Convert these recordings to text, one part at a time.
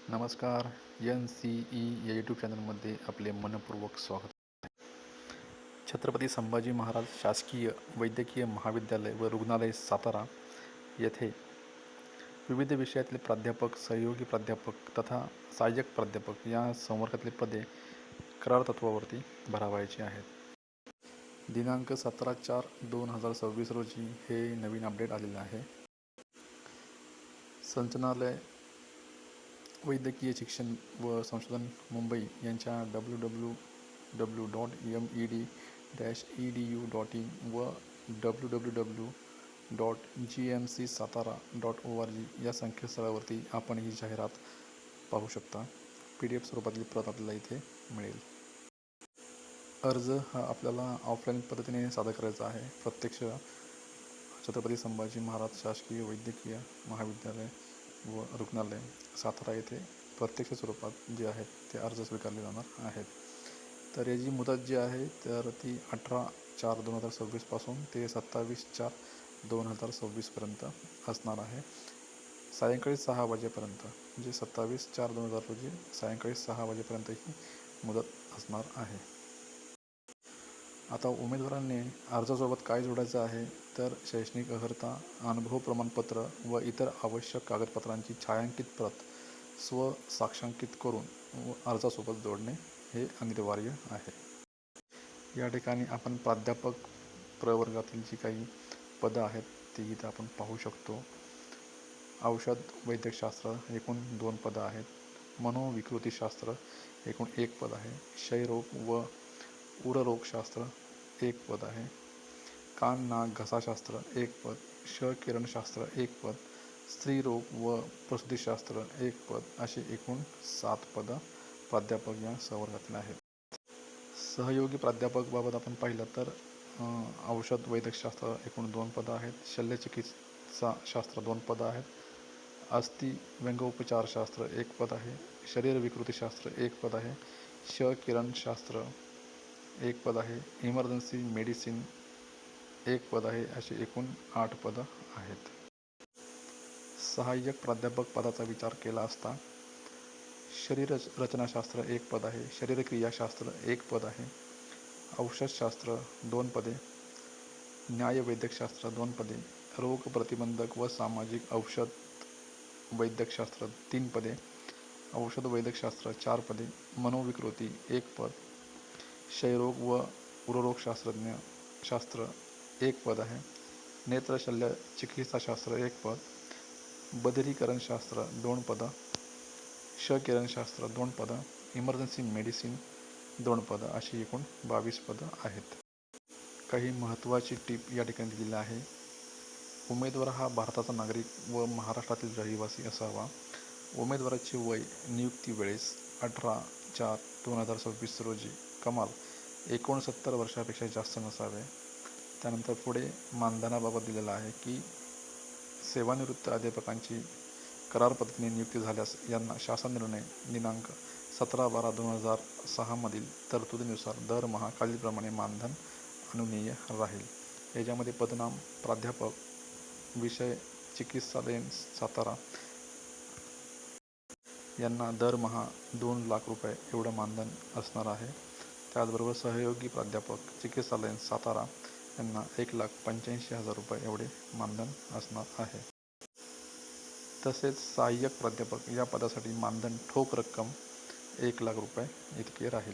नमस्कार. NCE या YouTube चॅनलमध्ये आपले मनपूर्वक स्वागत. छत्रपती संभाजी महाराज शासकीय वैद्यकीय महाविद्यालय व रुग्णालय सातारा येथे विविध विषयातील प्राध्यापक, सहयोगी प्राध्यापक तथा सहाय्यक प्राध्यापक या संवर्गातील पदे करार तत्वावरती भरावायची आहेत. दिनांक 17/4/2026 रोजी हे नवीन अपडेट आलेले आहे. संचालनालय वैद्यकीय शिक्षण व संशोधन मुंबई यांच्या www.med-edu.in व www.gmcsatara.org या संकेतस्थळावरती आपण ही जाहिरात पाहू शकता. PDF स्वरूपातील प्रत आपल्याला इथे मिळेल. अर्ज हा आपल्याला ऑफलाईन पद्धतीने सादर करायचा आहे. प्रत्यक्ष छत्रपती संभाजी महाराज शासकीय वैद्यकीय महाविद्यालय व रुग्णालय सातारा येथे प्रत्यक्ष स्वरूपात जे आहेत ते अर्ज स्वीकारले जाणार आहेत. तर याची मुदत जी आहे तर ती 18/4/2026 पासून ते 27/4/2026 पर्यंत असणार आहे. सायंकाळी 6 वाजेपर्यंत म्हणजे 27/4/2000 रोजी सायंकाळी 6 वाजेपर्यंत ही मुदत असणार आहे. आता उमेदवारांनी अर्जासोबत काय जोडायचं आहे तर शैक्षणिक अर्हता, अनुभव प्रमाणपत्र व इतर आवश्यक कागदपत्रांची छायांकित प्रत साक्षांकित करून अर्जासोबत जोडणे हे अनिवार्य आहे. या ठिकाणी आपण प्राध्यापक प्रवर्गातील जी काही पदं आहेत ती इथे आपण पाहू शकतो. औषध वैद्यकशास्त्र एकूण 2 पदं आहेत. मनोविकृतीशास्त्र एकूण 1 पद आहे. क्षयरोग व उररोगशास्त्र 1 पद आहे. कान नाक घसाशास्त्र 1 पद. क्षकिरणशास्त्र 1 पद. स्त्रीरोग व प्रसूतीशास्त्र 1 पद अशी एकूण 7 पदं प्राध्यापक या संवर्गातील आहेत. सहयोगी प्राध्यापक बाबत आपण पाहिलं तर औषध वैद्यकशास्त्र एकूण 2 पदं आहेत. शल्यचिकित्साशास्त्र 2 पदं आहेत. अस्थि व्यंगोपचारशास्त्र 1 पद आहे. शरीरविकृतीशास्त्र 1 पद आहे. क्षकिरणशास्त्र 1 पद आहे. इमर्जन्सी मेडिसिन 1 पद आहे. अशी एकूण 8 पदं आहेत. सहाय्यक प्राध्यापक पदाचा विचार केला असता शरीररचनाशास्त्र 1 पद आहे. शरीरक्रियाशास्त्र 1 पद आहे. औषधशास्त्र 2 पदे. न्यायवैद्यकशास्त्र 2 पदे. रोगप्रतिबंधक व सामाजिक औषध वैद्यकशास्त्र 3 पदे. औषध वैद्यकशास्त्र 4 पदे. मनोविकृती 1 पद. क्षयरोग व उररोगशास्त्र 1 पद आहे. नेत्रशल्य चिकित्साशास्त्र 1 पद. बधिरीकरणशास्त्र 2 पदं. क्षकिरणशास्त्र 2 पदं. इमर्जन्सी मेडिसिन 2 पदं अशी एकूण 22 पदं आहेत. काही महत्त्वाची टीप या ठिकाणी दिलेली आहे. उमेदवार हा भारताचा नागरिक व महाराष्ट्रातील रहिवासी असावा. उमेदवाराचे वय नियुक्ती वेळेस 18/4/2026 रोजी कमाल 69 वर्षापेक्षा जास्त नसावे. त्यानंतर पुढे मानधनाबाबत दिलेलं आहे की सेवानिवृत्त अध्यापकांची करार पद्धतीने नियुक्ती झाल्यास यांना शासन निर्णय दिनांक 17/12/2006 मधील तरतुदीनुसार दरमहा खालीलप्रमाणे मानधन अनुज्ञेय राहील. याच्यामध्ये पदनाम प्राध्यापक, विषय चिकित्सालय सातारा यांना दरमहा 2 लाख रुपये एवढं मानधन असणार आहे. त्याचबरोबर सहयोगी प्राध्यापक चिकित्सालय सातारा यांना 1,85,000 रुपये एवढे मानधन असणार आहे. तसेच सहाय्यक प्राध्यापक या पदासाठी मानधन ठोक रक्कम 1 लाख रुपये इतके राहील.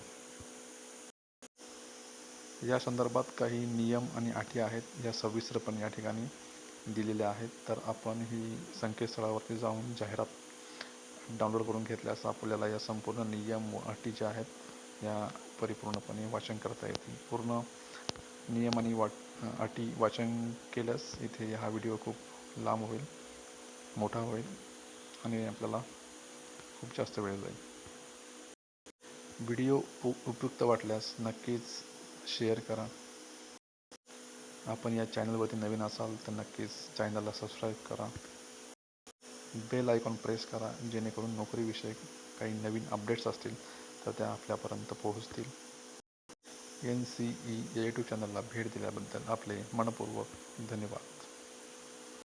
या संदर्भात काही नियम आणि अटी आहेत या सविस्तरपणे या ठिकाणी दिलेल्या आहेत. तर आपण ही संकेतस्थळावरती जाऊन जाहिरात डाउनलोड करून घेतल्यास आपल्याला या संपूर्ण नियम व अटी ज्या आहेत या परिपूर्णपणे वाचन करता येतील. पूर्ण नियम आणि अटी वाचन केल्यास इथे हा व्हिडिओ खूप लांब होईल, मोठा होईल आणि आपल्याला खूप जास्त वेळ जाईल. व्हिडिओ उपयुक्त वाटल्यास नक्कीच शेअर करा. आपण या चॅनलवरती नवीन असाल तर नक्कीच चॅनलला सबस्क्राईब करा. बेल आयकॉन प्रेस करा जेणेकरून नोकरीविषयक काही नवीन अपडेट्स असतील तर त्या आपल्यापर्यंत पोहोचतील. NCE या यूट्यूब चॅनलला भेट दिल्याबद्दल आपले मनपूर्वक धन्यवाद.